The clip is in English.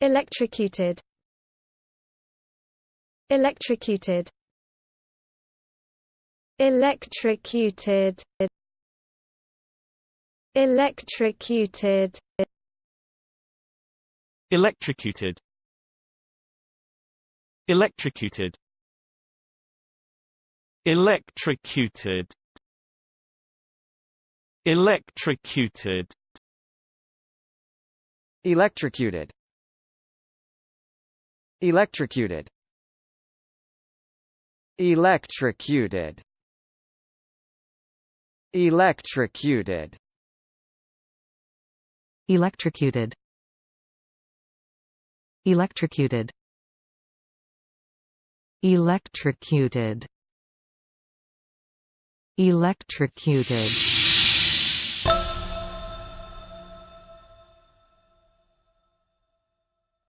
Electrocuted. Electrocuted. Electrocuted. Electrocuted. Electrocuted. Electrocuted. Electrocuted. Electrocuted. Electrocuted. Electrocuted. Electrocuted. Electrocuted. Electrocuted. Electrocuted. Electrocuted. Electrocuted.